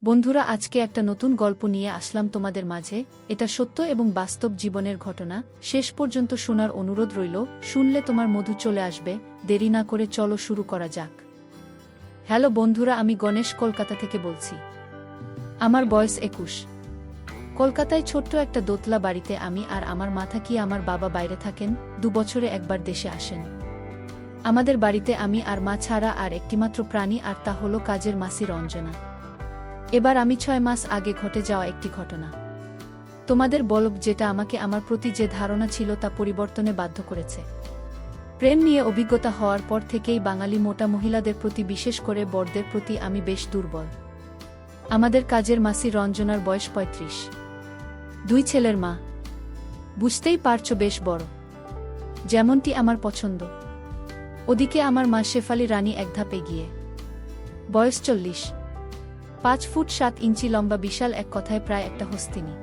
বন্ধুরা, আজকে একটা নতুন গল্প নিয়ে আসলাম তোমাদের মাঝে। এটা সত্য এবং বাস্তব জীবনের ঘটনা। শেষ পর্যন্ত শোনার অনুরোধ রইল। শুনলে তোমার মধু চলে আসবে। দেরি না করে চলো শুরু করা যাক। হ্যালো বন্ধুরা, আমি গণেশ কলকাতা থেকে বলছি। আমার বয়স 21। কলকাতায় ছোট্ট একটা দোতলা বাড়িতে আমি আর আমার মা থাকি। আমার বাবা বাইরে থাকেন, 2 বছরে একবার দেশে আসেন। আমাদের বাড়িতে আমি আর মা ছাড়া আর একটিমাত্র প্রাণী, আর তা হলো কাজের মাসি রঞ্জনা। এবার আমি 6 মাস আগে ঘটে যাওয়া একটি ঘটনা তোমাদের বলব, যেটা আমাকে আমার প্রতি যে ধারণা ছিল তা পরিবর্তনে বাধ্য করেছে। প্রেম নিয়ে অভিজ্ঞতা হওয়ার পর থেকেই বাঙালি মোটা মহিলাদের প্রতি, বিশেষ করে বড়দের প্রতি আমি বেশ দুর্বল। আমাদের কাজের মাসি রঞ্জনার বয়স 35, 2 ছেলের মা। বুঝতেই পারছো, বেশ বড়, যেমনটি আমার পছন্দ। ওদিকে আমার মা শেফালি রানী এক ধাপ এগিয়ে, বয়স 40, 5 ফুট 7 ইঞ্চি লম্বা, বিশাল, এক কথায় প্রায় একটা হস্তিনী।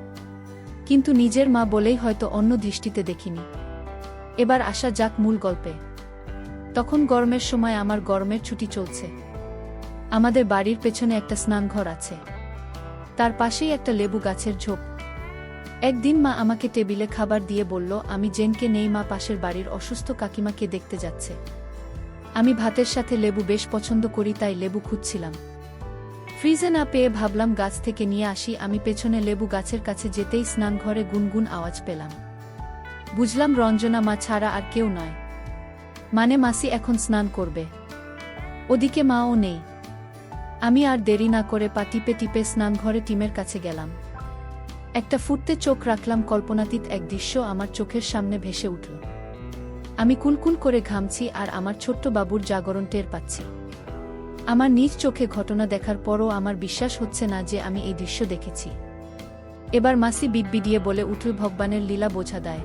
কিন্তু নিজের মা বলেই হয়তো অন্য দৃষ্টিতে দেখিনি। এবার আসা যাক মূল গল্পে। তখন গরমের সময়, আমার গরমের ছুটি চলছে। আমাদের বাড়ির পেছনে একটা স্নানঘর আছে, তার পাশেই একটা লেবু গাছের ঝোপ। একদিন মা আমাকে টেবিলে খাবার দিয়ে বলল, আমি জেনকে নেই, মা পাশের বাড়ির অসুস্থ কাকিমাকে দেখতে যাচ্ছে। আমি ভাতের সাথে লেবু বেশ পছন্দ করি, তাই লেবু খুঁজছিলাম। ফ্রিজে না পেয়ে ভাবলাম গাছ থেকে নিয়ে আসি। আমি পেছনে লেবু গাছের কাছে যেতেই স্নানঘরে গুনগুন আওয়াজ পেলাম। বুঝলাম রঞ্জনা মা ছাড়া আর কেউ নয়, মানে মাসি এখন স্নান করবে। ওদিকে মাও নেই। আমি আর দেরি না করে পা টিপে টিপে স্নানঘরে টিমের কাছে গেলাম। একটা ফুটতে চোখ রাখলাম, কল্পনাতীত এক দৃশ্য আমার চোখের সামনে ভেসে উঠল। আমি কুলকুল করে ঘামছি আর আমার ছোট্ট বাবুর জাগরণ টের পাচ্ছি। আমার নিজ চোখে ঘটনা দেখার পরও আমার বিশ্বাস হচ্ছে না যে আমি এই দৃশ্য দেখেছি। এবার মাসি বিড়বিড়িয়ে বলে উঠল, ভগবানের লীলা বোঝা দেয়।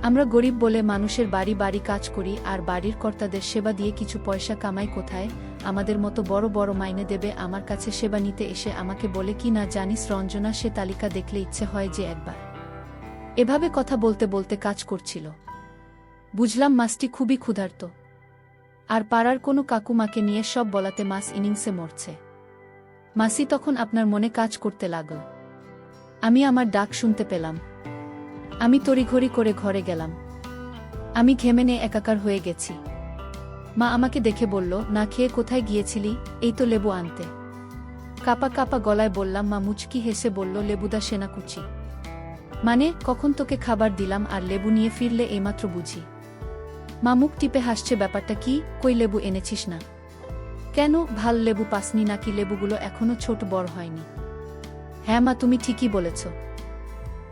আমরা গরিব বলে মানুষের বাড়ি বাড়ি কাজ করি, আর বাড়ির কর্তাদের সেবা দিয়ে কিছু পয়সা কামাই। কোথায় আমাদের মতো বড় বড় মাইনে দেবে আমার কাছে সেবা নিতে এসে আমাকে বলে কি না জানিস রঞ্জনা, সে তালিকা দেখলে ইচ্ছে হয় যে একবার। এভাবে কথা বলতে বলতে কাজ করছিল। বুঝলাম মাসটি খুবই ক্ষুধার্ত, আর পাড়ার কোনো কাকুমাকে নিয়ে সব বলাতে মাস ইনিংসে মরছে। মাসি তখন আপনার মনে কাজ করতে লাগল। আমি আমার ডাক শুনতে পেলাম। আমি তড়িঘড়ি করে ঘরে গেলাম। আমি ঘেমেনে একাকার হয়ে গেছি। মা আমাকে দেখে বলল, না খেয়ে কোথায় গিয়েছিলি? এই তো লেবু আনতে। কাপা কাপা গলায় বললাম। মা মুচকি হেসে বলল, লেবুদা সেনাকুচি। মানে কখন তোকে খাবার দিলাম আর লেবু নিয়ে ফিরলে এইমাত্র বুঝি? মা মুখ টিপে হাসছে, ব্যাপারটা কি? কই লেবু এনেছিস না কেন? ভাল লেবু পাসনি নাকি? লেবুগুলো এখনো ছোট বড় হয়নি। হ্যাঁ মা, তুমি ঠিকই বলেছ,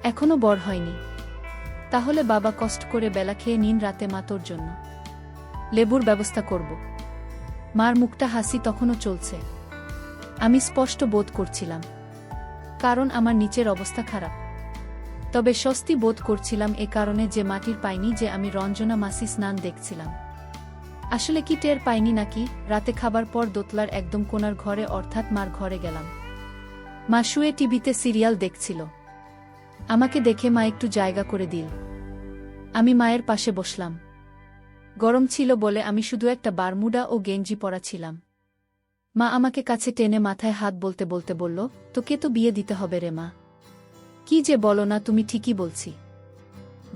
এখনো বড় হয়নি। তাহলে বাবা কষ্ট করে বেলা খেয়ে নিন, রাতে মা তোর জন্য লেবুর ব্যবস্থা করব। মার মুখটা হাসি তখনও চলছে। আমি স্পষ্ট বোধ করছিলাম, কারণ আমার নিচের অবস্থা খারাপ। তবে স্বস্তি বোধ করছিলাম এ কারণে যে মাটির পাইনি যে আমি রঞ্জনা মাসি স্নান দেখছিলাম। আসলে কি টের পাইনি নাকি? রাতে খাবার পর দোতলার একদম কোণার ঘরে, অর্থাৎ মার ঘরে গেলাম। মা শুয়ে টিভিতে সিরিয়াল দেখছিল। আমাকে দেখে মা একটু জায়গা করে দিল। আমি মায়ের পাশে বসলাম। গরম ছিল বলে আমি শুধু একটা বারমুডা ও গেঞ্জি পরা ছিলাম। মা আমাকে কাছে টেনে মাথায় হাত বলতে বলতে বলল, তোকে তো বিয়ে দিতে হবে রে মা। কি যে বলো না তুমি, ঠিকই বলছি।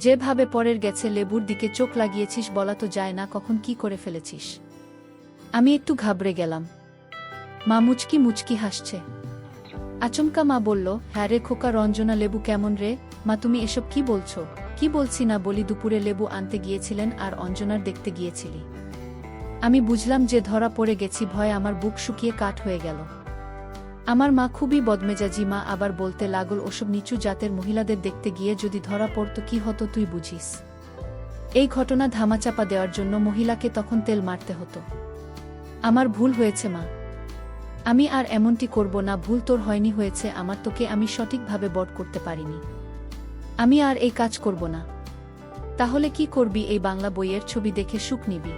যেভাবে পরের গেছে লেবুর দিকে চোখ লাগিয়েছিস, বলা তো যায় না কখন কি করে ফেলেছিস। আমি একটু ঘাবড়ে গেলাম। মা মুচকি মুচকি হাসছে। আচমকা মা বলল, হ্যাঁ রে খোকা, রঞ্জনা লেবু কেমন রে? মা তুমি এসব কি বলছো? কি বলছি না বলি? দুপুরে লেবু আনতে গিয়েছিলেন আর অঞ্জনার দেখতে গিয়েছিলি। আমি বুঝলাম যে ধরা পড়ে গেছি। ভয় আমার বুক শুকিয়ে কাঠ হয়ে গেল। আমার মা খুবই বদমেজাজি। মা আবার বলতে লাগল, ওসব নিচু জাতের মহিলাদের দেখতে গিয়ে যদি ধরা পড়তো কি হতো তুই বুঝিস? এই ঘটনা ধামাচাপা দেওয়ার জন্য মহিলাকে তখন তেল মারতে হতো। আমার ভুল হয়েছে মা, আমি আর এমনটি করব না। ভুল তোর হয়নি, হয়েছে আমার। তোকে আমি সঠিকভাবে বড় করতে পারিনি। আমি আর এই কাজ করব না। তাহলে কি করবি? এই বাংলা বইয়ের ছবি দেখে সুখ নিবি।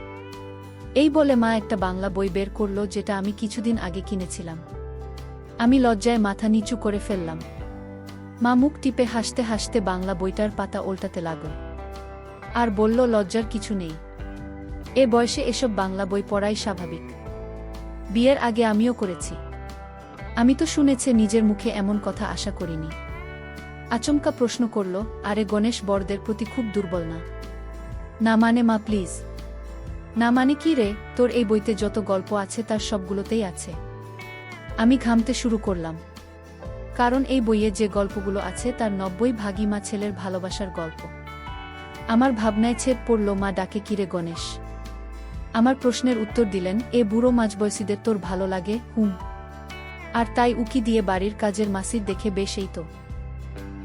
এই বলে মা একটা বাংলা বই বের করলো, যেটা আমি কিছুদিন আগে কিনেছিলাম। আমি লজ্জায় মাথা নিচু করে ফেললাম। মা মুখ টিপে হাসতে হাসতে বাংলা বইটার পাতা ওল্টাতে লাগল আর বলল, লজ্জার কিছু নেই, এ বয়সে এসব বাংলা বই পড়াই স্বাভাবিক। বিয়ের আগে আমিও করেছি। আমি তো শুনেছে নিজের মুখে এমন কথা আশা করিনি। আচমকা প্রশ্ন করল, আরে গণেশ বড়দের প্রতি খুব দুর্বল না? না মানে মা প্লিজ। না মানে কি রে, তোর এই বইতে যত গল্প আছে তার সবগুলোতেই আছে। আমি ঘামতে শুরু করলাম, কারণ এই বইয়ে যে গল্পগুলো আছে তার 90 ভাগই মা ছেলের ভালোবাসার গল্প। আমার ভাবনায় ছেদ পড়ল, মা ডাকে কিরে গণেশ। আমার প্রশ্নের উত্তর দিলেন, এ বুড়ো মাঝবয়সীদের তোর ভালো লাগে? হুম। আর তাই উকি দিয়ে বাড়ির কাজের মাসির দেখে বেশ এই তো।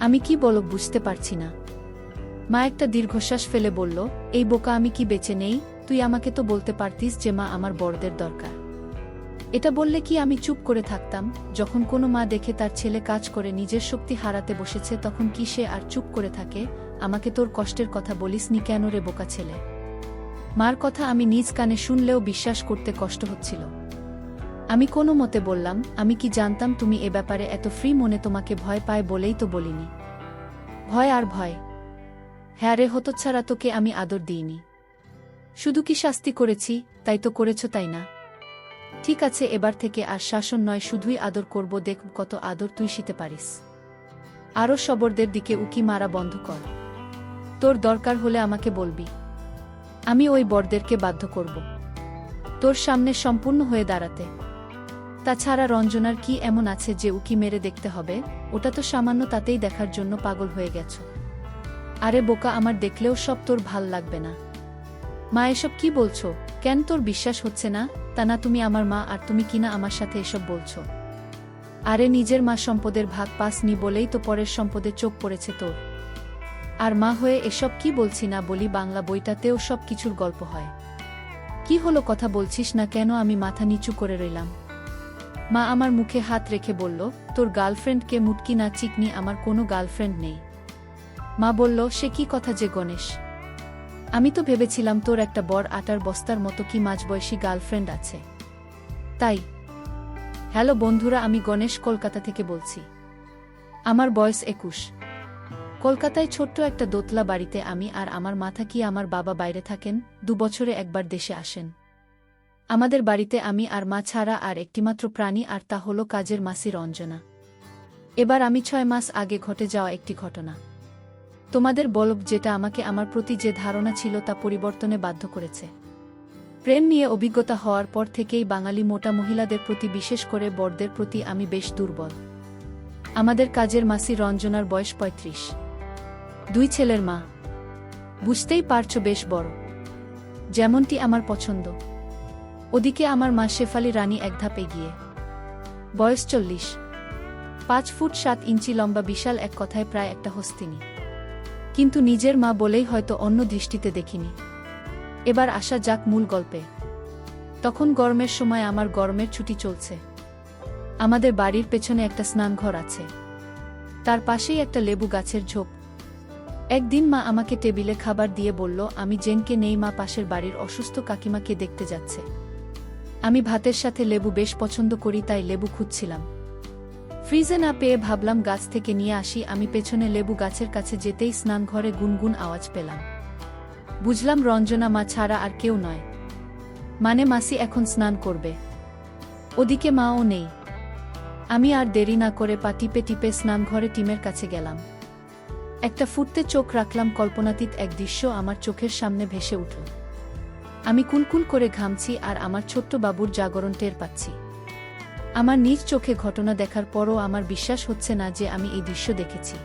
আমি কি বলো বুঝতে পারছি না। মা একটা দীর্ঘশ্বাস ফেলে বলল, এই বোকা আমি কি বেঁচে নেই? তুই আমাকে তো বলতে পারতিস যে মা আমার বড়দের দরকার। এটা বললে কি আমি চুপ করে থাকতাম? যখন কোনো মা দেখে তার ছেলে কাজ করে নিজের শক্তি হারাতে বসেছে তখন কি সে আর চুপ করে থাকে? আমাকে তোর কষ্টের কথা বলিসনি কেন রে বোকা ছেলে? মার কথা আমি নিজ কানে শুনলেও বিশ্বাস করতে কষ্ট হচ্ছিল। আমি কোনো মতে বললাম, আমি কি জানতাম তুমি এ ব্যাপারে এত ফ্রি মনে? তোমাকে ভয় পায় বলেই তো বলিনি। ভয় আর ভয়? হ্যাঁ রে হতচ্ছাড়া, তোকে আমি আদর দিইনি। শুধু কি শাস্তি করেছি? তাই তো করেছ, তাই না? ঠিক আছে, এবার থেকে আর শাসন নয়, শুধুই আদর করব। দেখ কত আদর তুই শিতে পারিস। আরও শবরদের দিকে উকি মারা বন্ধ কর। তোর দরকার হলে আমাকে বলবি, আমি ওই বড়দেরকে বাধ্য করব তোর সামনে সম্পূর্ণ হয়ে দাঁড়াতে। তাছাড়া রঞ্জনার কি এমন আছে যে উকি মেরে দেখতে হবে? ওটা তো সামান্য, তাতেই দেখার জন্য পাগল হয়ে গেছ। আরে বোকা, আমার দেখলেও সব তোর ভাল লাগবে না। মা এসব কি বলছো? কেন তোর বিশ্বাস হচ্ছে না? তা না, তুমি আমার মা আর তুমি কিনা আমার সাথে এসব বলছো? আরে নিজের মা সম্পদের ভাগ পাসনি বলেই তো পরের সম্পদে চোখ পড়েছে তোর। আর মা হয়ে এসব কি বলছি না বলি, বাংলা বইটাতেও সব কিছুর গল্প হয়। কি হলো, কথা বলছিস না কেন? আমি মাথা নিচু করে রইলাম। মা আমার মুখে হাত রেখে বলল, তোর গার্লফ্রেন্ডকে মুটকি না চিকনি? আমার কোনো গার্লফ্রেন্ড নেই। মা বলল, সে কি কথা যে গণেশ? আমি তো ভেবেছিলাম তোর একটা বড় আটার বস্তার মতো কি মাঝবয়সী গার্লফ্রেন্ড আছে। তাই। হ্যালো বন্ধুরা, আমি গণেশ কলকাতা থেকে বলছি। আমার বয়স 21। কলকাতায় ছোট্ট একটা দোতলা বাড়িতে আমি আর আমার মা থাকি। আমার বাবা বাইরে থাকেন, 2 বছরে একবার দেশে আসেন। আমাদের বাড়িতে আমি আর মা ছাড়া আর একটিমাত্র প্রাণী, আর তা হলো কাজের মাসি রঞ্জনা। এবার আমি 6 মাস আগে ঘটে যাওয়া একটি ঘটনা তোমাদের বলব, যেটা আমাকে আমার প্রতি যে ধারণা ছিল তা পরিবর্তনে বাধ্য করেছে। প্রেম নিয়ে অভিজ্ঞতা হওয়ার পর থেকেই বাঙালি মোটা মহিলাদের প্রতি, বিশেষ করে বড়দের প্রতি আমি বেশ দুর্বল। আমাদের কাজের মাসি রঞ্জনার বয়স 35, 2 ছেলের মা। বুঝতেই পারছো, বেশ বড়, যেমনটি আমার পছন্দ। ওদিকে আমার মা শেফালি রানী এক ধাপ এগিয়ে, বয়স 40, 5 ফুট 7 ইঞ্চি লম্বা, বিশাল, এক কথায় প্রায় একটা হস্তিনী। কিন্তু নিজের মা বলেই হয়তো অন্য দৃষ্টিতে দেখিনি। এবার আসা যাক মূল গল্পে। তখন গরমের সময়, আমার গরমের ছুটি চলছে। আমাদের বাড়ির পেছনে একটা স্নানঘর আছে, তার পাশেই একটা লেবু গাছের ঝোপ। একদিন মা আমাকে টেবিলে খাবার দিয়ে বলল, আমি জেনকে নেই, মা পাশের বাড়ির অসুস্থ কাকিমাকে দেখতে যাচ্ছে। আমি ভাতের সাথে লেবু বেশ পছন্দ করি, তাই লেবু খুঁজছিলাম। ফ্রিজে না পেয়ে ভাবলাম গাছ থেকে নিয়ে আসি। আমি পেছনে লেবু গাছের কাছে যেতেই স্নানঘরে গুনগুন আওয়াজ পেলাম। বুঝলাম রঞ্জনা মা ছাড়া আর কেউ নয়, মানে মাসি এখন স্নান করবে। ওদিকে মাও নেই। আমি আর দেরি না করে পা টিপে টিপে স্নানঘরে টিমের কাছে গেলাম। একটা ফুটতে চোখ রাখলাম, কল্পনাতীত এক দৃশ্য আমার চোখের সামনে ভেসে উঠল। আমি কুলকুল করে ঘামছি আর আমার ছোট্ট বাবুর জাগরণ টের পাচ্ছি। আমার নিজ চোখে ঘটনা দেখার পরও আমার বিশ্বাস হচ্ছে না যে আমি এই দৃশ্য দেখেছি।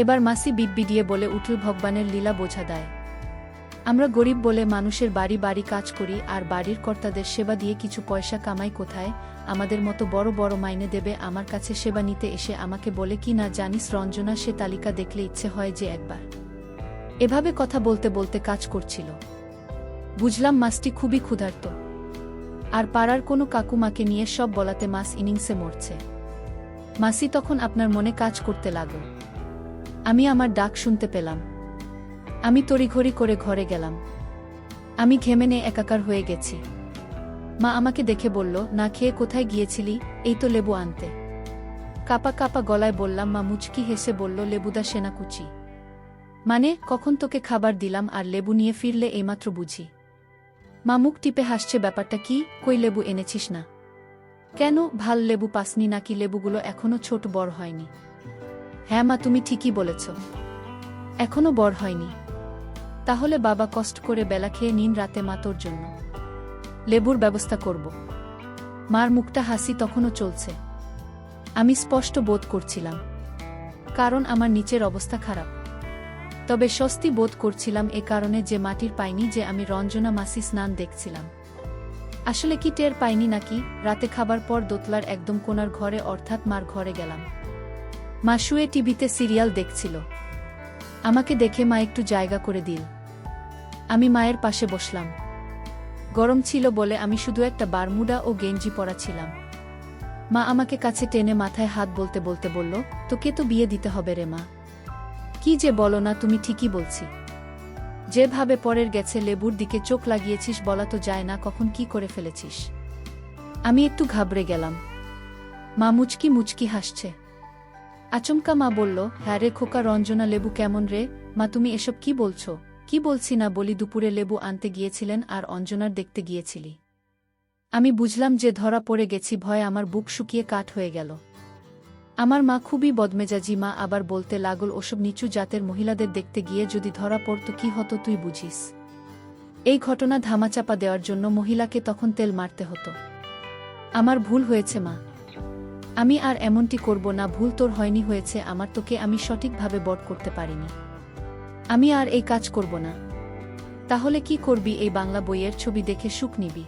এবার মাসি বিড়বিড়িয়ে বলে উঠল, ভগবানের লীলা বোঝা দায়। আমরা গরিব বলে মানুষের বাড়ি বাড়ি কাজ করি আর বাড়ির কর্তাদের সেবা দিয়ে কিছু পয়সা কামাই। কোথায় আমাদের মতো বড় বড় মাইনে দেবে আমার কাছে সেবা নিতে এসে আমাকে বলে কি না জানিস রঞ্জনা, সে তালিকা দেখলে ইচ্ছে হয় যে একবার। এভাবে কথা বলতে বলতে কাজ করছিল। বুঝলাম মাসটি খুবই ক্ষুধার্ত, আর পাড়ার কোনো কাকুমাকে নিয়ে সব বলাতে মাস ইনিংসে মরছে। মাসি তখন আপনার মনে কাজ করতে লাগল। আমি আমার ডাক শুনতে পেলাম। আমি তড়িঘড়ি করে ঘরে গেলাম। আমি ঘেমে নিয়ে একাকার হয়ে গেছি। মা আমাকে দেখে বলল, না খেয়ে কোথায় গিয়েছিলি? এই তো লেবু আনতে। কাপা কাপা গলায় বললাম। মা মুচকি হেসে বলল, লেবুদা সেনাকুচি। মানে কখন তোকে খাবার দিলাম আর লেবু নিয়ে ফিরলে এইমাত্র বুঝি? মা মুখ টিপে হাসছে, ব্যাপারটা কি? কই লেবু এনেছিস না? কেন, ভাল লেবু পাসনি নাকি লেবুগুলো এখনো ছোট বড় হয়নি? হ্যাঁ মা, তুমি ঠিকই বলেছ, এখনো বড় হয়নি। তাহলে বাবা কষ্ট করে বেলা খেয়ে নিন, রাতে মা তোর জন্য লেবুর ব্যবস্থা করব। মার মুখটা হাসি তখনও চলছে। আমি স্পষ্ট বোধ করছিলাম, কারণ আমার নিচের অবস্থা খারাপ। তবে স্বস্তি বোধ করছিলাম এ কারণে যে মাটির পাইনি যে আমি রঞ্জনা মাসি স্নান দেখছিলাম। আসলে কি টের পাইনি নাকি? রাতে খাবার পর দোতলার একদম কোণার ঘরে অর্থাৎ মার ঘরে গেলাম। মা শুয়ে টিভিতে সিরিয়াল দেখছিল। আমাকে দেখে মা একটু জায়গা করে দিল। আমি মায়ের পাশে বসলাম। গরম ছিল বলে আমি শুধু একটা বারমুডা ও গেঞ্জি পরা ছিলাম। মা আমাকে কাছে টেনে মাথায় হাত বলতে বলতে বলল, তোকে তো বিয়ে দিতে হবে রে মা। কি যে বলো না তুমি, ঠিকই বলছি। যেভাবে পরের গেছে লেবুর দিকে চোখ লাগিয়েছিস বলা তো যায় না কখন কি করে ফেলেছিস। আমি একটু ঘাবড়ে গেলাম। মা মুচকি মুচকি হাসছে। আচমকা মা বলল, হ্যাঁ রে খোকা, রঞ্জনা লেবু কেমন রে? মা তুমি এসব কি বলছো? কি বলছি না বলি, দুপুরে লেবু আনতে গিয়েছিলেন আর অঞ্জনার দেখতে গিয়েছিলি। আমি বুঝলাম যে ধরা পড়ে গেছি, ভয়ে আমার বুক শুকিয়ে কাঠ হয়ে গেল। আমার মা খুবই বদমেজাজি। মা আবার বলতে লাগল, ওসব নিচু জাতের মহিলাদের দেখতে গিয়ে যদি ধরা পড়ত কি হতো তুই বুঝিস। এই ঘটনা ধামাচাপা দেওয়ার জন্য মহিলাকে তখন তেল মারতে হতো। আমার ভুল হয়েছে মা, আমি আর এমনটি করব না। ভুল তোর হয়নি, হয়েছে আমার, তোকে আমি সঠিকভাবে বড় করতে পারিনি। আমি আর এই কাজ করব না। তাহলে কি করবি? এই বাংলা বইয়ের ছবি দেখে সুখ নিবি।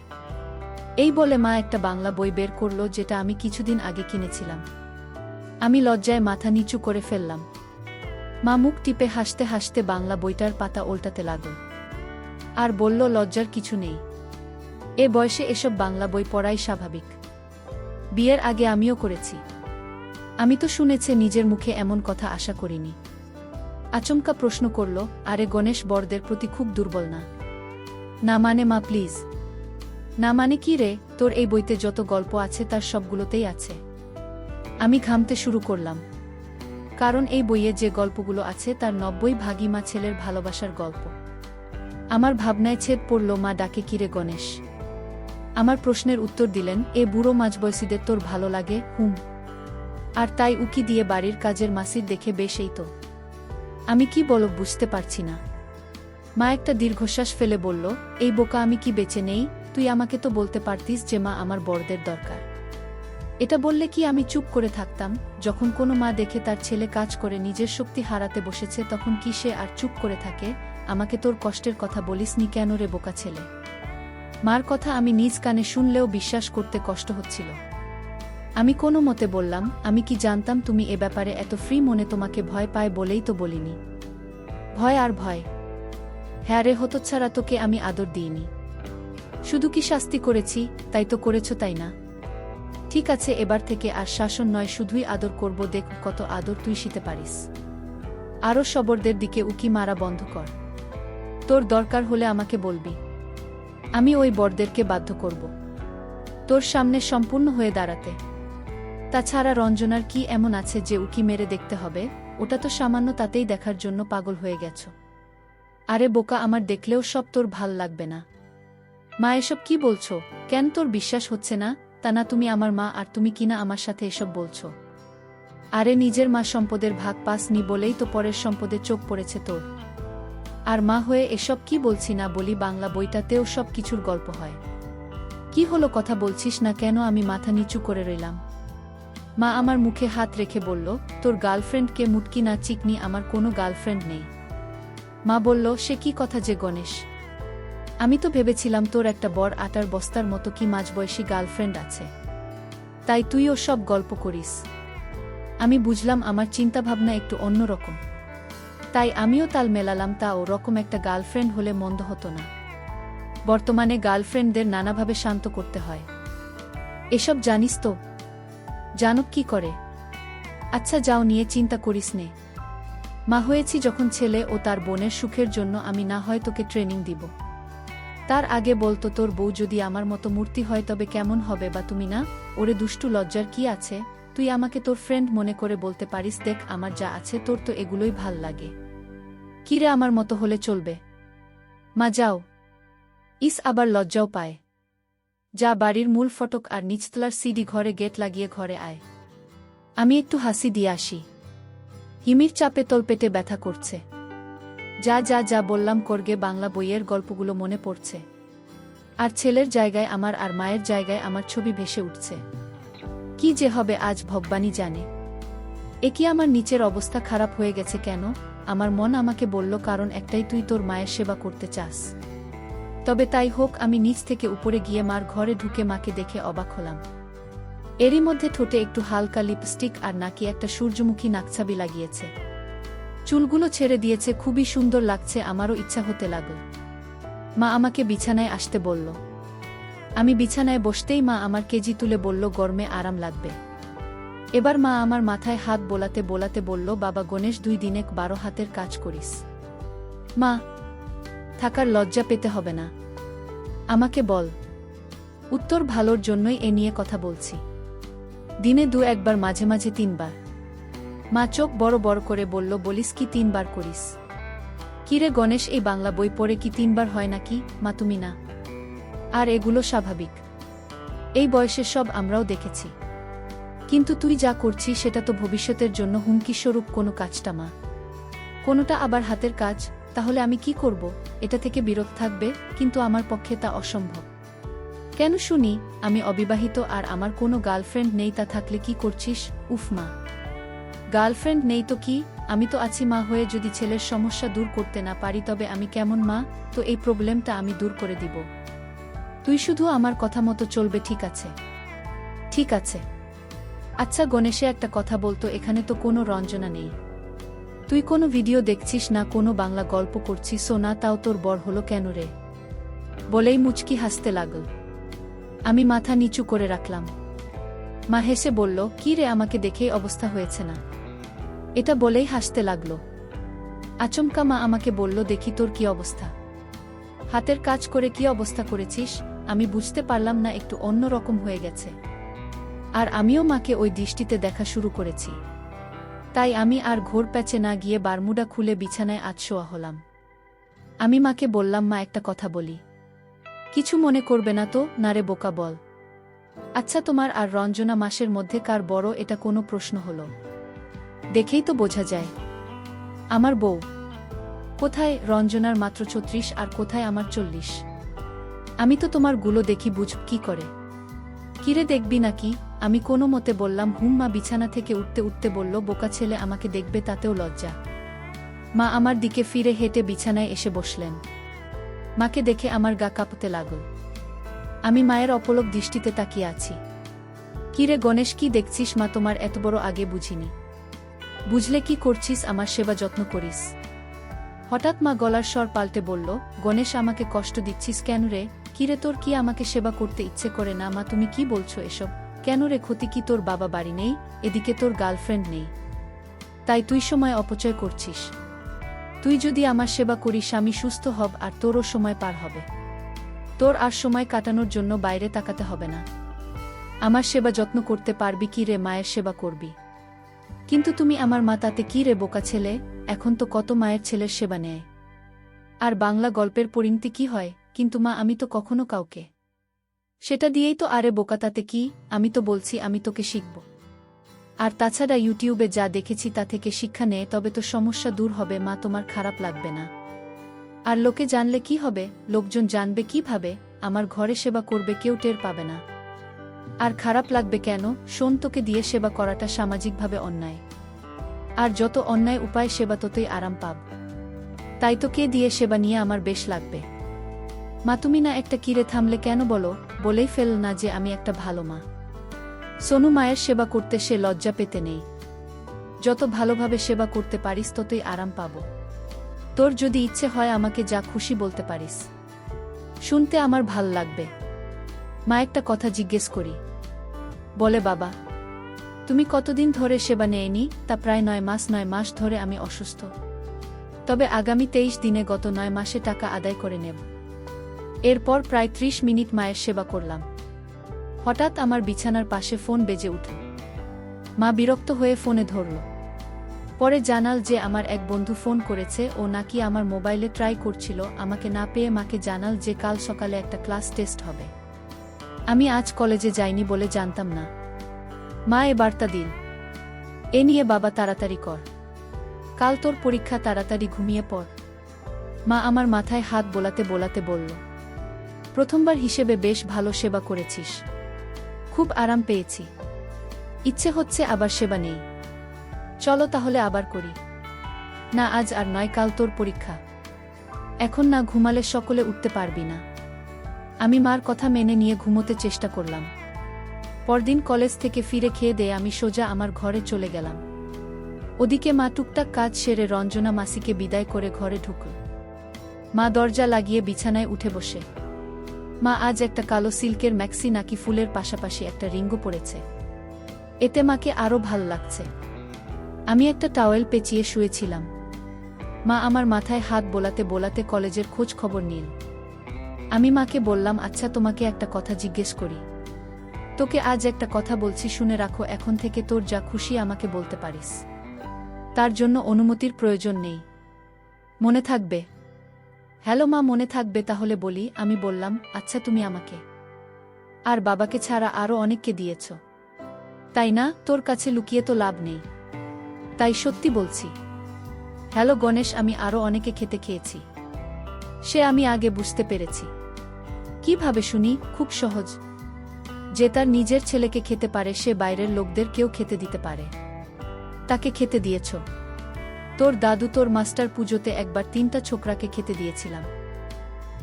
এই বলে মা একটা বাংলা বই বের করল, যেটা আমি কিছুদিন আগে কিনেছিলাম। আমি লজ্জায় মাথা নিচু করে ফেললাম। মা মুখ টিপে হাসতে হাসতে বাংলা বইটার পাতা ওল্টাতে লাগল আর বলল, লজ্জার কিছু নেই, এ বয়সে এসব বাংলা বই পড়াই স্বাভাবিক। বিয়ের আগে আমিও করেছি। আমি তো শুনেছি, নিজের মুখে এমন কথা আশা করিনি। আচমকা প্রশ্ন করল, আরে গণেশ বরদের প্রতি খুব দুর্বল না? না মানে মা প্লিজ। না মানে কি রে? তোর এই বইতে যত গল্প আছে তার সবগুলোতেই আছে। আমি ঘামতে শুরু করলাম, কারণ এই বইয়ে যে গল্পগুলো আছে তার 90% মা ছেলের ভালোবাসার গল্প। আমার ভাবনায় ছেদ পড়ল। মা ডাকে, কিরে গণেশ? আমার প্রশ্নের উত্তর দিলেন, এ বুড়ো মাঝবয়সীদের তোর ভালো লাগে? হুম। আর তাই উকি দিয়ে বাড়ির কাজের মাসির দেখে বেশ। এই তো। আমি কি বলো বুঝতে পারছি না। মা একটা দীর্ঘশ্বাস ফেলে বলল, এই বোকা, আমি কি বেঁচে নেই? তুই আমাকে তো বলতে পারতিস যে মা আমার বড়দের দরকার। এটা বললে কি আমি চুপ করে থাকতাম? যখন কোনো মা দেখে তার ছেলে কাজ করে নিজের শক্তি হারাতে বসেছে তখন কি সে আর চুপ করে থাকে? আমাকে তোর কষ্টের কথা বলিসনি কেন রে বোকা ছেলে? মার কথা আমি নিজ কানে শুনলেও বিশ্বাস করতে কষ্ট হচ্ছিল। আমি কোনো মতে বললাম, আমি কি জানতাম তুমি এ ব্যাপারে এত ফ্রি মনে? তোমাকে ভয় পায় বলেই তো বলিনি। ভয় আর ভয়? হ্যাঁ রে হতচ্ছাড়া, তোকে আমি আদর দিইনি। শুধু কি শাস্তি করেছি? তাই তো করেছ, তাই না? ঠিক আছে, এবার থেকে আর শাসন নয়, শুধুই আদর করব। দেখ কত আদর তুই শিতে পারিস। আরও শবরদের দিকে উকি মারা বন্ধ কর। তোর দরকার হলে আমাকে বলবি, আমি ওই বরদেরকে বাধ্য করব তোর সামনে সম্পূর্ণ হয়ে দাঁড়াতে। তাছাড়া রঞ্জনার কি এমন আছে যে উকি মেরে দেখতে হবে? ওটা তো সামান্য, তাতেই দেখার জন্য পাগল হয়ে গেছ। আরে বোকা, আমার দেখলেও সব তোর ভাল লাগবে না। মা এসব কি বলছো? কেন তোর বিশ্বাস হচ্ছে না? তা না, তুমি আমার মা আর তুমি কিনা আমার সাথে এসব বলছো? আরে নিজের মা সম্পদের ভাগ পাসনি বলেই তো পরের সম্পদে চোখ পড়েছে তোর। আর মা হয়ে এসব কি বলছি না বলি, বাংলা বইটাতেও সব কিছুর গল্প হয়। কি হলো, কথা বলছিস না কেন? আমি মাথা নিচু করে রইলাম। মা আমার মুখে হাত রেখে বলল, তোর গার্লফ্রেন্ডকে মুটকি না চিকনি? আমার কোনো গার্লফ্রেন্ড নেই। মা বলল, সে কি কথা যে গণেশ? আমি তো ভেবেছিলাম তোর একটা বড় আটার বস্তার মতো কি মাঝবয়সী গার্লফ্রেন্ড আছে, তাই তুইও সব গল্প করিস। আমি বুঝলাম আমার চিন্তাভাবনা একটু অন্যরকম, তাই আমিও তাল মেলালাম। তা ও রকম একটা গার্লফ্রেন্ড হলে মন্দ হতো না। বর্তমানে গার্লফ্রেন্ডদের নানাভাবে শান্ত করতে হয়, এসব জানিস তো? জানো কি করে? আচ্ছা যাও, নিয়ে চিন্তা করিস নে। মা হয়েছি যখন ছেলে ও তার বোনের সুখের জন্য আমি না হয় তোকে ট্রেনিং দিব। তার আগে বলতো, তোর বউ যদি আমার মতো মূর্তি হয় তবে কেমন হবে? বা তুমি না? ওরে দুষ্টু, লজ্জার কি আছে? তুই আমাকে তোর ফ্রেন্ড মনে করে বলতে পারিস, দেখ আমার যা আছে তোর তো এগুলোই ভাল লাগে। কিরে, আমার মতো হলে চলবে? মা যাও। ইস, আবার লজ্জাও পায়। যা বাড়ির মূল ফটক আর নিচতলার সিডি ঘরে গেট লাগিয়ে ঘরে আয়। আমি একটু হাসি দিয়ে আসি। হিমির চাপে তলপেটে ব্যথা করছে। যা যা যা বললাম করগে, বাংলা বইয়ের গল্পগুলো মনে পড়ছে। আর ছেলের জায়গায় আমার আর মায়ের জায়গায় আমার ছবি ভেসে উঠছে। কি যে হবে আজ ভগবানই জানে। এ কি আমার নিচের অবস্থা খারাপ হয়ে গেছে কেন? আমার মন আমাকে বলল কারণ একটাই, তুই তোর মায়ের সেবা করতে চাস। তবে তাই হোক। আমি নিচ থেকে উপরে গিয়ে মার ঘরে ঢুকে মাকে দেখে অবাক হলাম। এরই মধ্যে ঠোঁটে একটু হালকা লিপস্টিক আর নাকি একটা সূর্যমুখী নাকছাবি লাগিয়েছে। চুলগুলো ছেড়ে দিয়েছে, খুবই সুন্দর লাগছে। আমারও ইচ্ছা হতে লাগল। মা আমাকে বিছানায় আসতে বলল। আমি বিছানায় বসতেই মা আমার কেজি তুলে বলল, গরমে আরাম লাগবে। এবার মা আমার মাথায় হাত বোলাতে বোলাতে বলল, বাবা গণেশ 2 দিনে 12 হাতের কাজ করিস। মা, থাকার লজ্জা পেতে হবে না, আমাকে বল। উত্তর ভালোর জন্যই এ নিয়ে কথা বলছি। দিনে 2-1 বার, মাঝে মাঝে 3 বার। মা চোখ বড় বড় করে বলল, বলিস কি 3 বার করিস? কিরে গণেশ, এই বাংলা বই পড়ে কি 3 বার হয় নাকি? মা তুমি না। আর এগুলো স্বাভাবিক, এই বয়সে সব আমরাও দেখেছি। কিন্তু তুই যা করছিস সেটা তো ভবিষ্যতের জন্য হুমকিস্বরূপ কোনো কাজটা মা। কোনোটা আবার হাতের কাজ, তাহলে আমি কি করব? এটা থেকে বিরত থাকবে, কিন্তু আমার পক্ষে তা অসম্ভব। কেন শুনি? আমি অবিবাহিত আর আমার কোনো গার্লফ্রেন্ড নেই। তা থাকলে কি করছিস? উফ মা, গার্লফ্রেন্ড নেই তো কি, আমি তো আছি মা হয়ে। যদি ছেলের সমস্যা দূর করতে না পারি তবে আমি কেমন মা? তো এই প্রবলেমটা আমি দূর করে দিব। তুই শুধু আমার কথা মতো চলবে, ঠিক আছে? ঠিক আছে। আচ্ছা গণেশে, একটা কথা বলতো, এখানে তো কোনো রঞ্জনা নেই। তুই কোনো ভিডিও দেখছিস না, কোনো বাংলা গল্প করছিস না, তাও তোর বর হলো কেন রে? বলেই মুচকি হাসতে লাগল। আমি মাথা নিচু করে রাখলাম। মা হেসে বলল, কি রে, আমাকে দেখেই অবস্থা হয়েছে না? এটা বলেই হাসতে লাগল। আচমকা মা আমাকে বলল, দেখি তোর কি অবস্থা। হাতের কাজ করে কি অবস্থা করেছিস? আমি বুঝতে পারলাম না, একটু অন্য রকম হয়ে গেছে। আর আমিও মাকে ওই দৃষ্টিতে দেখা শুরু করেছি। তাই আমি আর ঘোর প্যাচে না গিয়ে বারমুডা খুলে বিছানায় আধশোয়া হলাম। আমি মাকে বললাম, মা একটা কথা বলি। কিছু মনে করবে না তো? না রে বোকা, বল। আচ্ছা, তোমার আর রঞ্জনা মাসের মধ্যে কার বড়, এটা কোনো প্রশ্ন হলো? দেখেই তো বোঝা যায়। আমার বউ। কোথায় রঞ্জনার মাত্র 36 আর কোথায় আমার 40? আমি তো তোমার গুলো দেখি, বুঝব কি করে? কিরে দেখবি নাকি? আমি কোনো মতে বললাম, মা বিছানা থেকে উঠতে উঠতে বলল, বোকা ছেলে, আমাকে দেখবে তাতেও লজ্জা। মা আমার দিকে ফিরে হেঁটে বিছানায় এসে বসলেন। মাকে দেখে আমার গা কাঁপতে লাগল। আমি মায়ের অপলক দৃষ্টিতে তাকিয়ে আছি। কিরে গণেশ, কি দেখছিস? মা, তোমার এত বড় আগে বুঝিনি। বুঝলে কি করছিস? আমার সেবা যত্ন করিস। হঠাৎ মা গলার স্বর পাল্টে বলল, গণেশ, আমাকে কষ্ট দিচ্ছিস কেন রে? কিরে, তোর কি আমাকে সেবা করতে ইচ্ছে করে না? মা, তুমি কি বলছো এসব? কেন রে? ক্ষতি কি? তোর বাবা বাড়ি নেই, এদিকে তোর গার্লফ্রেন্ড নেই, তাই তুই সময় অপচয় করছিস। তুই যদি আমার সেবা করিস, আমি সুস্থ হব আর তোরও সময় পার হবে। তোর আর সময় কাটানোর জন্য বাইরে তাকাতে হবে না। আমার সেবা যত্ন করতে পারবি কি রে? মায়ের সেবা করবি। কিন্তু তুমি আমার মা, তাতে কি রে বোকা ছেলে? এখন তো কত মায়ের ছেলের সেবা নেয়। আর বাংলা গল্পের পরিণতি কি হয়? কিন্তু মা, আমি তো কখনো কাউকে সেটা দিয়েই তো। আরে বোকা, তাতে কি? আমি তো বলছি আমি তোকে শিখব। আর তাছাড়া ইউটিউবে যা দেখেছি তা থেকে শিক্ষা নেয়, তবে তো সমস্যা দূর হবে। মা, তোমার খারাপ লাগবে না? আর লোকে জানলে কি হবে? লোকজন জানবে কিভাবে? আমার ঘরে সেবা করবে, কেউ টের পাবে না। আর খারাপ লাগবে কেন? শোন, তোকে দিয়ে সেবা করাটা সামাজিকভাবে অন্যায়। আর যত অন্যায় উপায় সেবা ততই আরাম পাব। তাই তো কে দিয়ে সেবা নিয়ে আমার বেশ লাগবে। মা, তুমি না একটা কিরে থামলে কেন? বলো, বলেই ফেল না যে আমি একটা ভালো মা। সোনু, মায়ের সেবা করতে সে লজ্জা পেতে নেই। যত ভালোভাবে সেবা করতে পারিস ততই আরাম পাব। তোর যদি ইচ্ছে হয় আমাকে যা খুশি বলতে পারিস, শুনতে আমার ভাল লাগবে। মা, একটা কথা জিজ্ঞেস করি? বলে বাবা। তুমি কতদিন ধরে সেবা নেয়নি? তা প্রায় 9 মাস। 9 মাস ধরে আমি অসুস্থ, তবে আগামী 23 দিনে গত 9 মাসে টাকা আদায় করে নেব। এরপর প্রায় 30 মিনিট মায়ের সেবা করলাম। হঠাৎ আমার বিছানার পাশে ফোন বেজে উঠল। মা বিরক্ত হয়ে ফোনে ধরল। পরে জানাল যে আমার এক বন্ধু ফোন করেছে, ও নাকি আমার মোবাইলে ট্রাই করছিল। আমাকে না পেয়ে মাকে জানাল যে কাল সকালে একটা ক্লাস টেস্ট হবে। আমি আজ কলেজে যাইনি বলে জানতাম না। মা এ বার্তা দিল। এ নিয়ে বাবা তাড়াতাড়ি কর। কাল তোর পরীক্ষা, তাড়াতাড়ি ঘুমিয়ে পড়। মা আমার মাথায় হাত বোলাতে বোলাতে বলল, প্রথমবার হিসেবে বেশ ভালো সেবা করেছিস। খুব আরাম পেয়েছি। ইচ্ছে হচ্ছে আবার সেবা নেই। চলো তাহলে আবার করি। না আজ আর নয়, কাল তোর পরীক্ষা। এখন না ঘুমালে সকলে উঠতে পারবি না। আমি মার কথা মেনে নিয়ে ঘুমোতে চেষ্টা করলাম। পরদিন কলেজ থেকে ফিরে খেয়ে দিয়ে আমি সোজা আমার ঘরে চলে গেলাম। ওদিকে মা টুকটাক কাজ সেরে রঞ্জনা মাসিকে বিদায় করে ঘরে ঢুকল। মা দরজা লাগিয়ে বিছানায় উঠে বসে। মা আজ একটা কালো সিল্কের ম্যাক্সি নাকি ফুলের পাশাপাশি একটা রিঙ্গও পরেছে। এতে মাকে আরও ভাল লাগছে। আমি একটা টাওয়েল পেঁচিয়ে শুয়েছিলাম। মা আমার মাথায় হাত বোলাতে বোলাতে কলেজের খোঁজ খবর নিল। আমি মাকে বললাম, আচ্ছা তোমাকে একটা কথা জিজ্ঞেস করি। তোকে আজ একটা কথা বলছি, শুনে রাখো। এখন থেকে তোর যা খুশি আমাকে বলতে পারিস। তার জন্য অনুমতির প্রয়োজন নেই। মনে থাকবে? হ্যালো মা, মনে থাকবে। তাহলে বলি। আমি বললাম, আচ্ছা তুমি আমাকে আর বাবাকে ছাড়া আরও অনেককে দিয়েছ, তাই না? তোর কাছে লুকিয়ে তো লাভ নেই। তাই সত্যি বলছি। হ্যালো গণেশ, আমি আরও অনেকে খেতে খেয়েছি। সে আমি আগে বুঝতে পেরেছি। কিভাবে শুনি? খুব সহজ। যে তার নিজের ছেলেকে খেতে পারে সে বাইরের লোকদের কেউ খেতে দিতে পারে। তাকে খেতে দিয়েছ। তোর দাদু তোর মাস্টার পুজোতে একবার 3টা ছোকরাকে খেতে দিয়েছিলাম।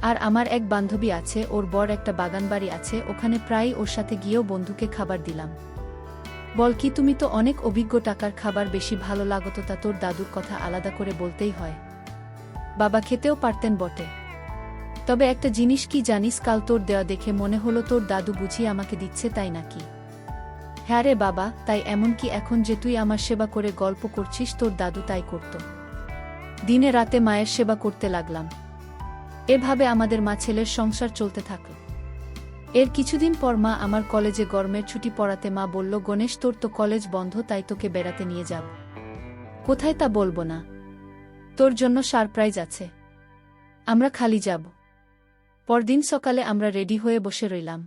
আর আমার এক বান্ধবী আছে, ওর বর একটা বাগানবাড়ি আছে, ওখানে প্রায়ই ওর সাথে গিয়েও বন্ধুকে খাবার দিলাম। বল কি, তুমি তো অনেক অভিজ্ঞ, টাকার খাবার বেশি ভালো লাগতো। তা তোর দাদুর কথা আলাদা করে বলতেই হয়। বাবা খেতেও পারতেন বটে। তবে একটা জিনিস কি জানিস, কাল তোর দেওয়া দেখে মনে হলো তোর দাদু বুঝিয়ে আমাকে দিচ্ছে, তাই নাকি? হ্যাঁ রে বাবা, তাই। এমনকি এখন যে তুই আমার সেবা করে গল্প করছিস, তোর দাদু তাই করত। দিনে রাতে মায়ের সেবা করতে লাগলাম। এভাবে আমাদের মা ছেলের সংসার চলতে থাকল। এর কিছুদিন পর মা আমার কলেজে গরমের ছুটি পড়াতে মা বলল, গণেশ তোর তো কলেজ বন্ধ, তাই তোকে বেড়াতে নিয়ে যাব। কোথায় তা বলবো না, তোর জন্য সারপ্রাইজ আছে। আমরা খালি যাব। পরদিন সকালে আমরা রেডি হয়ে বসে রইলাম।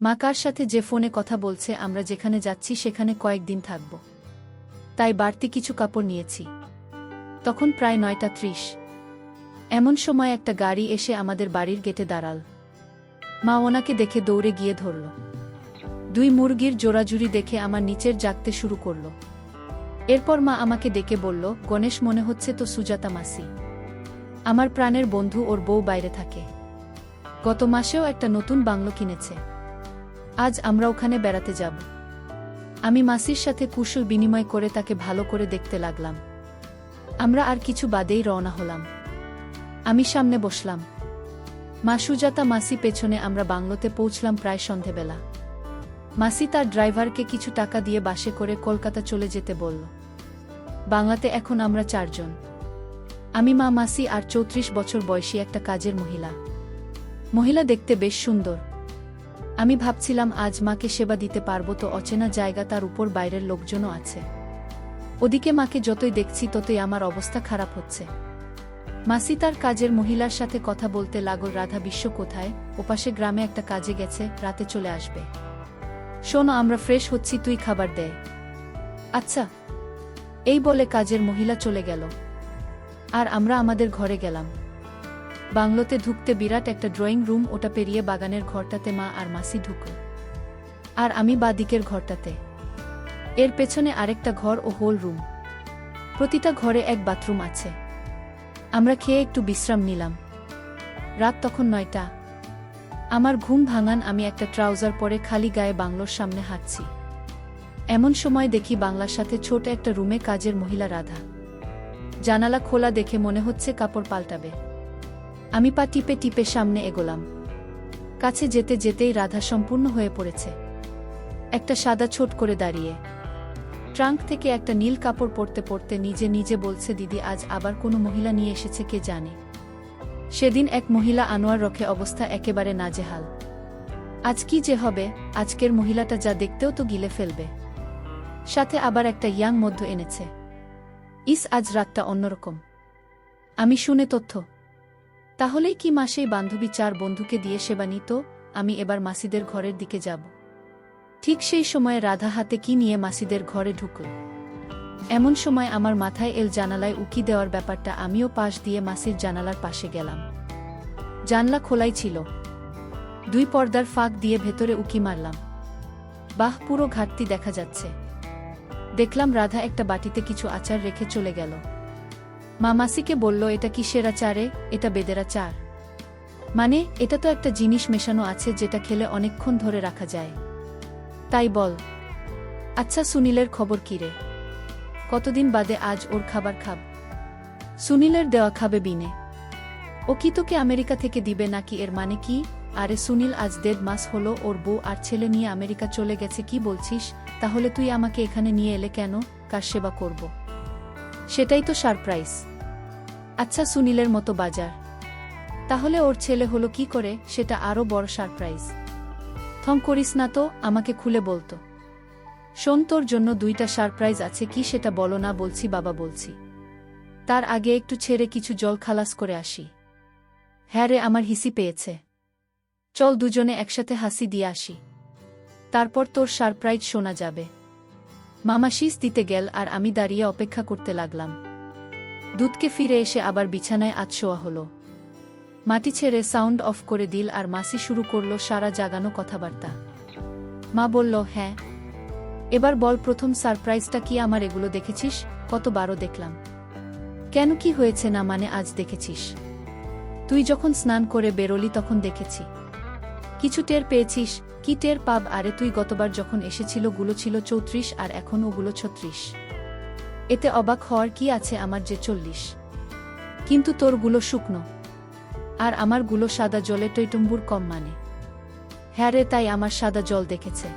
মা কার সাথে যে ফোনে কথা বলছে, আমরা যেখানে যাচ্ছি সেখানে কয়েকদিন থাকব, তাই বাড়তি কিছু কাপড় নিয়েছি। তখন প্রায় 9:30। এমন সময় একটা গাড়ি এসে আমাদের বাড়ির গেটে দাঁড়াল। মা ওনাকে দেখে দৌড়ে গিয়ে ধরল। 2 মুরগির জোড়াজুড়ি দেখে আমার নিচের জাগতে শুরু করল। এরপর মা আমাকে ডেকে বলল, গণেশ মনে হচ্ছে তো সুজাতা মাসি, আমার প্রাণের বন্ধু, ওর বউ বাইরে থাকে। গত মাসেও একটা নতুন বাংলো কিনেছে। আজ আমরা ওখানে বেড়াতে যাব। আমি মাসির সাথে কুশল বিনিময় করে তাকে ভালো করে দেখতে লাগলাম। আমরা আর কিছু বাদেই রওনা হলাম। আমি সামনে বসলাম, মা সুজাতা মাসি পেছনে। আমরা বাংলোতে পৌঁছলাম প্রায় সন্ধেবেলা। মাসি তার ড্রাইভারকে কিছু টাকা দিয়ে বাসে করে কলকাতা চলে যেতে বলল। বাংলাতে এখন আমরা 4 জন। আমি, মা, মাসি আর 34 বছর বয়সী একটা কাজের মহিলা। মহিলা দেখতে বেশ সুন্দর। আমি ভাবছিলাম আজ মাকে সেবা দিতে পারবো তো। অচেনা জায়গা, তার উপর বাইরের লোকজনও আছে। ওদিকে মাকে যতই দেখছি ততই আমার অবস্থা খারাপ হচ্ছে। মাসি তার কাজের মহিলার সাথে কথা বলতে লাগল, রাধা বিশ্ব কোথায়? ওপাশে গ্রামে একটা কাজে গেছে, রাতে চলে আসবে। শোনো, আমরা ফ্রেশ হচ্ছি, তুই খাবার দে। আচ্ছা। এই বলে কাজের মহিলা চলে গেল। আর আমরা আমাদের ঘরে গেলাম। বাংলোতে ঢুকতে বিরাট একটা ড্রয়িং রুম, ওটা পেরিয়ে বাগানের ঘরটাতে মা আর মাসি ঢুকল। আর আমি বাঁ দিকের ঘরটাতে। এর পেছনে আরেকটা ঘর ও হোল রুম। প্রতিটা ঘরে এক বাথরুম আছে। আমরা খেয়ে একটু বিশ্রাম নিলাম। রাত তখন 9টা। আমার ঘুম ভাঙান আমি একটা ট্রাউজার পরে খালি গায়ে বাংলোর সামনে হাঁটছি। এমন সময় দেখি বাংলার সাথে ছোট একটা রুমে কাজের মহিলা রাধা। জানালা খোলা দেখে মনে হচ্ছে কাপড় পাল্টাবে। আমি পা টিপে টিপে সামনে এগোলাম। কাছে যেতে যেতেই রাধা সম্পূর্ণ হয়ে পড়েছে। একটা সাদা ছোট করে দাঁড়িয়ে। ট্রাঙ্ক থেকে একটা নীল কাপড় পরতে পরতে নিজে নিজে বলছে, দিদি আজ আবার কোনো মহিলা নিয়ে এসেছে, কে জানে। সেদিন এক মহিলা আনোয়ার রক্ষে অবস্থা একেবারে নাজেহাল। আজ কি যে হবে, আজকের মহিলাটা যা দেখতেও তো গিলে ফেলবে। সাথে আবার একটা ইয়াং মধ্য এনেছে। ইস, আজ রাতটা অন্যরকম। আমি শুনে তথ্য। তাহলেই কি মা সেই বান্ধবী 4 বন্ধুকে দিয়ে সেবা নিত? আমি এবার মাসিদের ঘরের দিকে যাব। ঠিক সেই সময়ে রাধা হাতে কি নিয়ে মাসিদের ঘরে ঢুকল। এমন সময় আমার মাথায় এল জানালায় উকি দেওয়ার ব্যাপারটা। আমিও পাশ দিয়ে মাসির জানালার পাশে গেলাম। জানলা খোলাই ছিল। 2 পর্দার ফাঁক দিয়ে ভেতরে উকি মারলাম। বাহ, পুরো ঘাটতি দেখা যাচ্ছে। দেখলাম রাধা একটা বাটিতে কিছু আচার রেখে চলে গেল। মা মাসিকে বলল, এটা কি সেরা চারে? এটা বেদেরা চার। মানে, এটা তো একটা জিনিস মেশানো আছে যেটা খেলে অনেকক্ষণ ধরে রাখা যায়। তাই বল। আচ্ছা, সুনীলের খবর কি রে? কতদিন বাদে আজ ওর খাবার খাব? সুনীলের দেওয়া খাবে বিনে? ও কি তোকে আমেরিকা থেকে দিবে নাকি? এর মানে কি? আরে সুনীল আজ 1.5 মাস হলো ওর বউ আর ছেলে নিয়ে আমেরিকা চলে গেছে। কি বলছিস? তাহলে তুই আমাকে এখানে নিয়ে এলে কেন? কার সেবা করব? সেটাই তো সারপ্রাইজ। আচ্ছা, সুনীলের মতো বাজার। তাহলে ওর ছেলে হলো কি করে? সেটা আরও বড় সারপ্রাইজ। থম করিস না তো, আমাকে খুলে বলতো। শোন, তোর জন্য 2টা সারপ্রাইজ আছে। কি সেটা বলো না? বলছি বাবা, বলছি। তার আগে একটু ছেড়ে কিছু জল খালাস করে আসি। হ্যাঁ রে, আমার হিসি পেয়েছে। চল দুজনে একসাথে হাসি দিয়ে আসি, তারপর তোর সারপ্রাইজ শোনা যাবে। মামা শীষ দিতে গেল আর আমি দাঁড়িয়ে অপেক্ষা করতে লাগলাম। দুধকে ফিরে এসে আবার বিছানায় আতশোয়া হলো। মাটি ছেড়ে সাউন্ড অফ করে দিল আর মাসি শুরু করল সারা জাগানো কথাবার্তা। মা বলল, হ্যাঁ, এবার বল প্রথম সারপ্রাইজটা কি? আমার এগুলো দেখেছিস? কতবারও দেখলাম। কেন, কি হয়েছে? না মানে আজ দেখেছিস? তুই যখন স্নান করে বেরোলি তখন দেখেছি। কিছু টের পেয়েছিস? কি টের পাব? আরে তুই গতবার যখন এসেছিল গুলো ছিল 34 আর এখন ওগুলো 36। এতে অবাক হওয়ার কি আছে? আমার যে 40। কিন্তু তোর গুলো শুকনো আর আমার গুলো সাদা জলে টইটুম্বুর কম। মানে? হ্যাঁ রে, তাই আমার সাদা জল দেখেছে।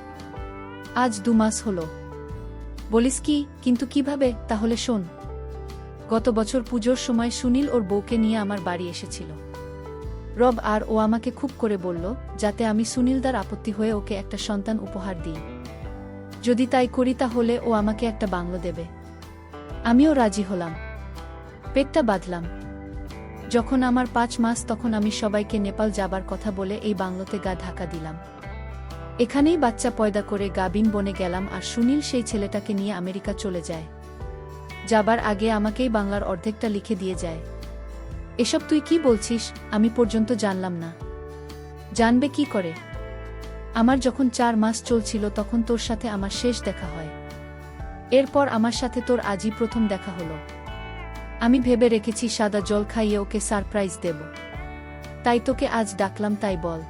আজ 2 মাস হলো। বলিস কি? কিন্তু কিভাবে? তাহলে শোন। গত বছর পুজোর সময় সুনীল ওর বউকে নিয়ে আমার বাড়ি এসেছিল। রব আর ও আমাকে খুব করে বলল যাতে আমি সুনীলদার আপত্তি হয়ে ওকে একটা সন্তান উপহার দিই। যদি তাই করি তাহলে ও আমাকে একটা বাংলো দেবে। আমিও রাজি হলাম। পেটটা বাঁধলাম। যখন আমার 5 মাস তখন আমি সবাইকে নেপাল যাবার কথা বলে এই বাংলোতে গা ঢাকা দিলাম। এখানেই বাচ্চা পয়দা করে গাবিন বনে গেলাম আর সুনীল সেই ছেলেটাকে নিয়ে আমেরিকা চলে যায়। যাবার আগে আমাকেই বাংলার অর্ধেকটা লিখে দিয়ে যায়। এসব তুই কি বলছিস? আমি পর্যন্ত জানলাম না। জানবে কি করে? আমার যখন 4 মাস চলছিল তখন তোর সাথে আমার শেষ দেখা হয়। এরপর আমার সাথে তোর আজই প্রথম দেখা হলো। আমি ভেবে রেখেছি সাদা জল খাইয়ে ওকে সারপ্রাইজ দেব। তাই তোকে আজ ডাকলাম। তাই বল।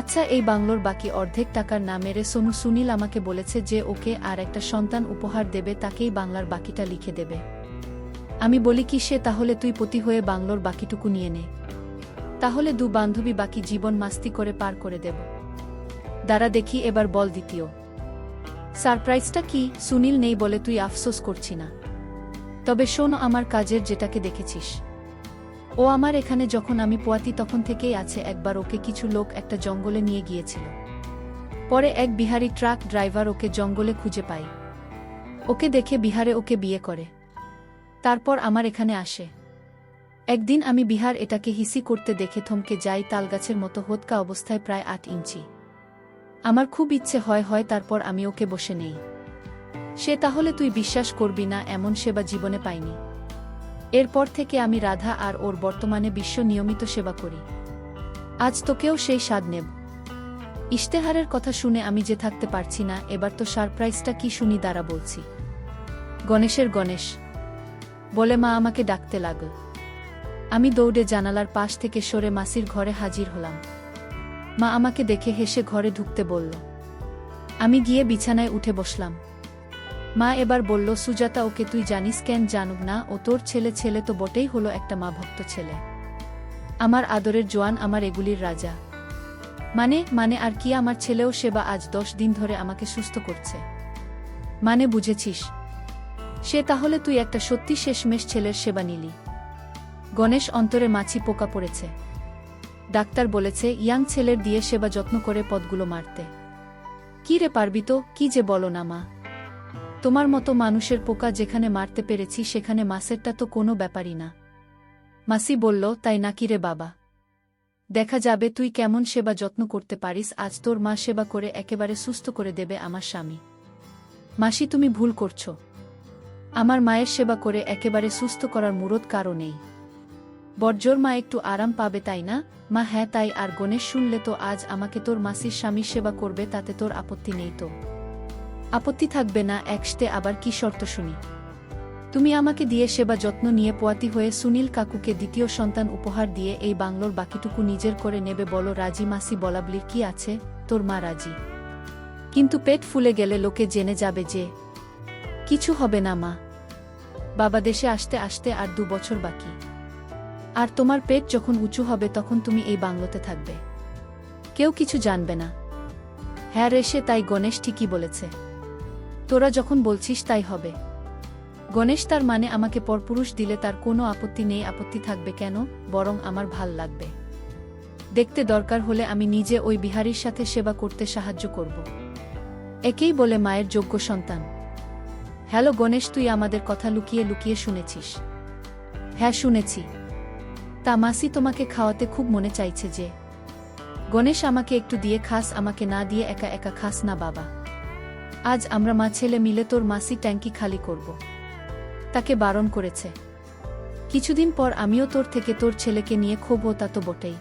আচ্ছা, এই বাংলোর বাকি অর্ধেক টাকার না মেরে সোনু সুনীল আমাকে বলেছে যে ওকে আর একটা সন্তান উপহার দেবে, তাকেই বাংলার বাকিটা লিখে দেবে। আমি বলি কি, সে তাহলে তুই পতি হয়ে বাংলোর বাকিটুকু নিয়ে নে। তাহলে 2 বান্ধবী বাকি জীবন মাস্তি করে পার করে দেব। দাঁড়া দেখি, এবার বল দ্বিতীয় সারপ্রাইজটা কি? সুনীল নেই বলে তুই আফসোস করছি না। তবে শোন, আমার কাজের যেটাকে দেখেছিস, ও আমার এখানে যখন আমি পোয়াতি তখন থেকেই আছে। একবার ওকে কিছু লোক একটা জঙ্গলে নিয়ে গিয়েছিল। পরে এক বিহারি ট্রাক ড্রাইভার ওকে জঙ্গলে খুঁজে পায়। ওকে দেখে বিহারে ওকে বিয়ে করে। তারপর আমার এখানে আসে। একদিন আমি বিহার এটাকে হিসি করতে দেখে থমকে যাই। তালগাছের মতো হোতকা অবস্থায়, প্রায় 8 ইঞ্চি। আমার খুব ইচ্ছে হয় তারপর আমি ওকে বসে নেই। সে তাহলে তুই বিশ্বাস করবি না, এমন সেবা জীবনে পাইনি। এরপর থেকে আমি রাধা আর ওর বর্তমানে বিশ্ব নিয়মিত সেবা করি। আজ তোকেও সেই স্বাদ নেব। ইশতেহারের কথা শুনে আমি যে থাকতে পারছি না। এবার তো সারপ্রাইজটা কি শুনি, দাঁড়া বলছি। গণেশের গণেশ বলে মা আমাকে ডাকতে লাগল। আমি দৌড়ে জানালার পাশ থেকে সরে মাসির ঘরে হাজির হলাম। মা আমাকে দেখে হেসে ঘরে ঢুকতে বলল। আমি গিয়ে বিছানায় উঠে বসলাম। মা এবার বলল, সুজাতা, ওকে তুই জানিস? কেন জানুক না? ও তোর ছেলে তো বটেই, হলো একটা মা ভক্ত ছেলে। আমার আদরের জোয়ান, আমার এগুলির রাজা। মানে আর কি? আমার ছেলেও সেবা আজ 10 দিন ধরে আমাকে সুস্থ করছে। মানে বুঝেছিস? সে তাহলে তুই একটা সত্যি শেষমেশ ছেলের সেবা নিলি। গণেশ অন্তরে মাছি পোকা পড়েছে। ডাক্তার বলেছে ইয়াং ছেলের দিয়ে সেবা যত্ন করে পদগুলো মারতে। কি রে, পারবি তো? কি যে বলো না মা। তোমার মতো মানুষের পোকা যেখানে মারতে পেরেছি সেখানে মাসেরটা তো কোনো ব্যাপারই না। মাসি বলল, তাই নাকি রে বাবা? দেখা যাবে তুই কেমন সেবা যত্ন করতে পারিস। আজ তোর মা সেবা করে একেবারে সুস্থ করে দেবে আমার স্বামী। মাসি, তুমি ভুল করছো। আমার মায়ের সেবা করে একেবারে সুস্থ করার মুরদ কারো নেই। বর্জোর মা একটু আরাম পাবে, তাই না? মা, হ্যাঁ তাই। আর গণেশ শুনলে তো আজ আমাকে তোর মাসির স্বামীর সেবা করবে, তাতে তোর আপত্তি নেই তো? আপত্তি থাকবে না। একসাথে আবার কি শর্ত শুনি? তুমি আমাকে দিয়ে সেবা যত্ন নিয়ে পোয়াতি হয়ে সুনীল কাকুকে দ্বিতীয় সন্তান উপহার দিয়ে এই বাংলোর বাকিটুকু নিজের করে নেবে। বলো রাজি মাসি? বলাবলির কি আছে? তোর মা রাজি, কিন্তু পেট ফুলে গেলে লোকে জেনে যাবে যে। কিছু হবে না মা, বাবা দেশে আসতে আসতে আর 2 বছর বাকি। আর তোমার পেট যখন উঁচু হবে তখন তুমি এই বাংলোতে থাকবে, কেউ কিছু জানবে না। হ্যাঁ রে, সে তাই। গণেশ ঠিকই বলেছে। তোরা যখন বলছিস তাই হবে। গণেশ, তার মানে আমাকে পরপুরুষ দিলে তার কোনো আপত্তি নেই? আপত্তি থাকবে কেন? বরং আমার ভাল লাগবে দেখতে। দরকার হলে আমি নিজে ওই বিহারীর সাথে সেবা করতে সাহায্য করব। একেই বলে মায়ের যোগ্য সন্তান। হ্যালো গণেশ, তুই আমাদের কথা লুকিয়ে লুকিয়ে শুনেছিস? হ্যাঁ শুনেছি। তা মাসি, তোমাকে খাওয়াতে খুব মনে চাইছে যে। গণেশ, আমাকে একটু দিয়ে খাস, আমাকে না দিয়ে একা একা খাস না বাবা। আজ আমরা মা ছেলে মিলে তোর মাসি ট্যাঙ্কি খালি করব। তাকে বারণ করেছে। কিছুদিন পর আমিও তোর থেকে তোর ছেলেকে নিয়ে খোবো, তা তো বটেই।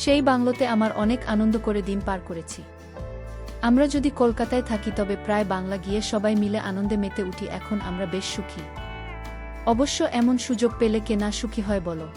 সেই বাংলোতে আমার অনেক আনন্দ করে দিন পার করেছি। আমরা যদি কলকাতায় থাকি তবে প্রায় বাংলা গিয়ে সবাই মিলে আনন্দে মেতে উঠি। এখন আমরা বেশ সুখী। অবশ্য এমন সুযোগ পেলে কে না সুখী হয় বলো?